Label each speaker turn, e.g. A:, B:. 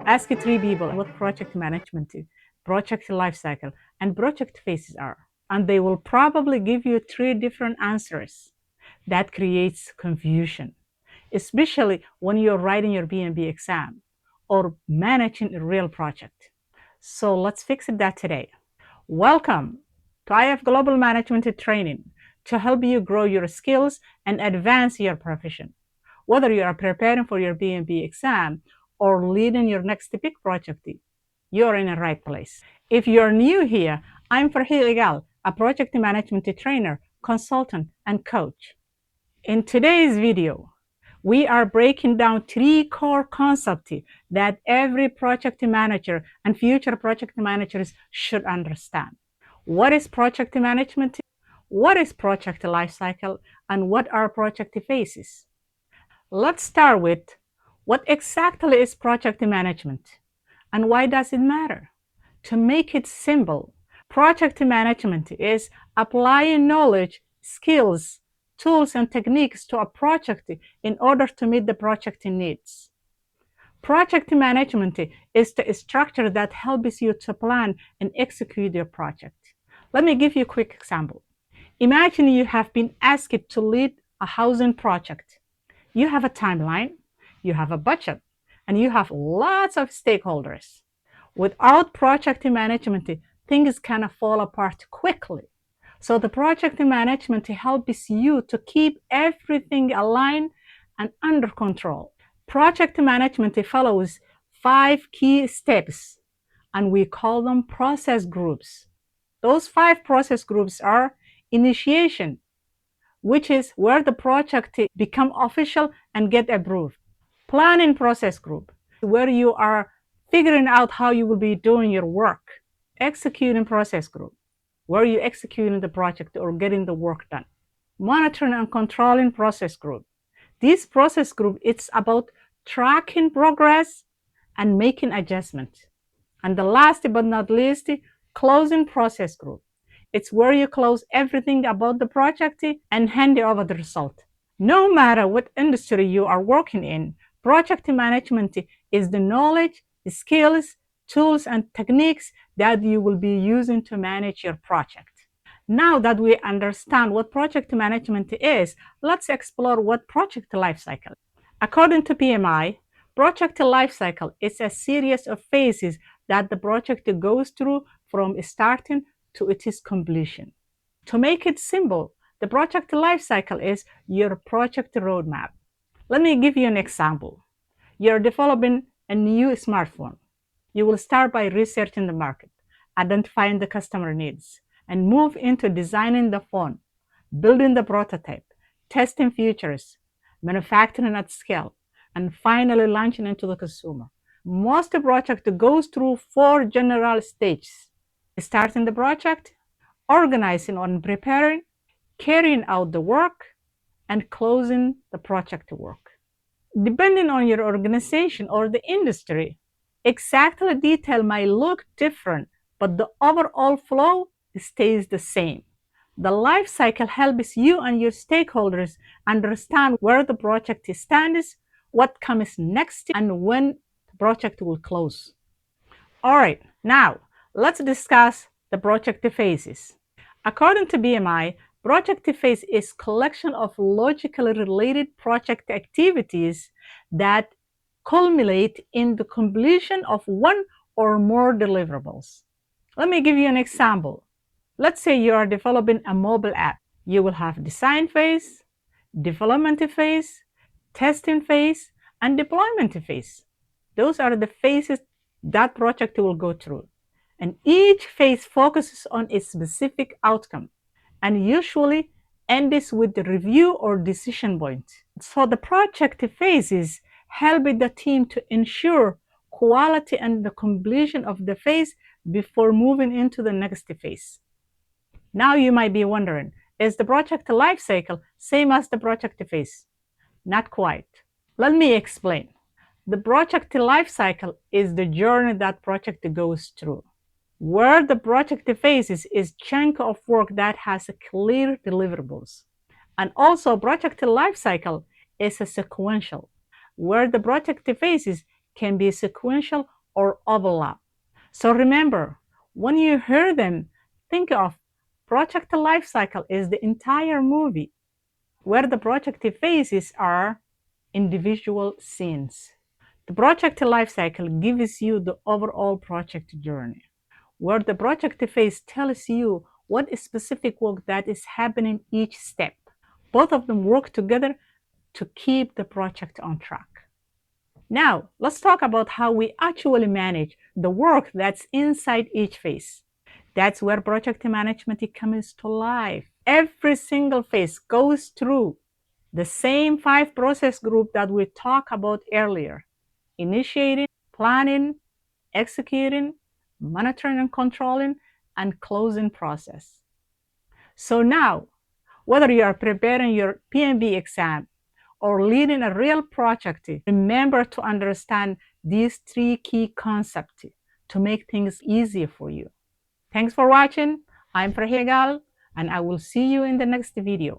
A: Ask three people what project management is, project lifecycle, and project phases are, and they will probably give you three different answers. That creates confusion, especially when you're writing your PMP exam or managing a real project. So let's fix that today. Welcome to IF Global Management Training to help you grow your skills and advance your profession. Whether you are preparing for your PMP exam or leading your next big project, you're in the right place. If you're new here, I'm Farhi Igal, a project management trainer, consultant, and coach. In today's video, we are breaking down three core concepts that every project manager and future project managers should understand. What is project management? What is project lifecycle? And what are project phases? Let's start with what exactly is project management and why does it matter? To make it simple, project management is applying knowledge, skills, tools, and techniques to a project in order to meet the project needs. Project management is the structure that helps you to plan and execute your project. Let me give you a quick example. Imagine you have been asked to lead a housing project. You have a timeline, you have a budget, and you have lots of stakeholders. Without project management, things can fall apart quickly. So the project management helps you to keep everything aligned and under control. Project management follows 5 key steps, and we call them process groups. Those 5 process groups are initiation, which is where the project become official and get approved. Planning process group, where you are figuring out how you will be doing your work. Executing process group, where you executing the project or getting the work done. Monitoring and controlling process group. This process group, it's about tracking progress and making adjustments. And the last but not least, closing process group. It's where you close everything about the project and hand over the result. No matter what industry you are working in, project management is the knowledge, skills, tools, and techniques that you will be using to manage your project. Now that we understand what project management is, let's explore what project lifecycle. According to PMI, project lifecycle is a series of phases that the project goes through from starting to its completion. To make it simple, the project lifecycle is your project roadmap. Let me give you an example. You're developing a new smartphone. You will start by researching the market, identifying the customer needs, and move into designing the phone, building the prototype, testing features, manufacturing at scale, and finally launching into the consumer. Most project goes through 4 general stages: starting the project, organizing and preparing, carrying out the work, and closing the project work. Depending on your organization or the industry, exactly detail might look different, but the overall flow stays the same. The life cycle helps you and your stakeholders understand where the project stands, what comes next, and when the project will close. All right, now let's discuss the project phases. According to BMI, project phase is collection of logically related project activities that culminate in the completion of one or more deliverables. Let me give you an example. Let's say you are developing a mobile app. You will have design phase, development phase, testing phase, and deployment phase. Those are the phases that project will go through. And each phase focuses on a specific outcome and usually ends with the review or decision point. So the project phases help the team to ensure quality and the completion of the phase before moving into the next phase. Now you might be wondering, is the project life cycle same as the project phase? Not quite. Let me explain. The project life cycle is the journey that project goes through. Where the project phases is chunk of work that has clear deliverables. And also project life cycle is a sequential, where the project phases can be sequential or overlap. So remember, when you hear them, think of project lifecycle is the entire movie, where the project phases are individual scenes. The project lifecycle gives you the overall project journey, where the project phase tells you what specific work that is happening each step. Both of them work together to keep the project on track. Now, let's talk about how we actually manage the work that's inside each phase. That's where project management comes to life. Every single phase goes through the same 5 process group that we talked about earlier: initiating, planning, executing, monitoring and controlling, and closing process. So now, whether you are preparing your PMP exam or leading a real project, remember to understand these 3 key concepts to make things easier for you. Thanks for watching. I'm Farhigal, and I will see you in the next video.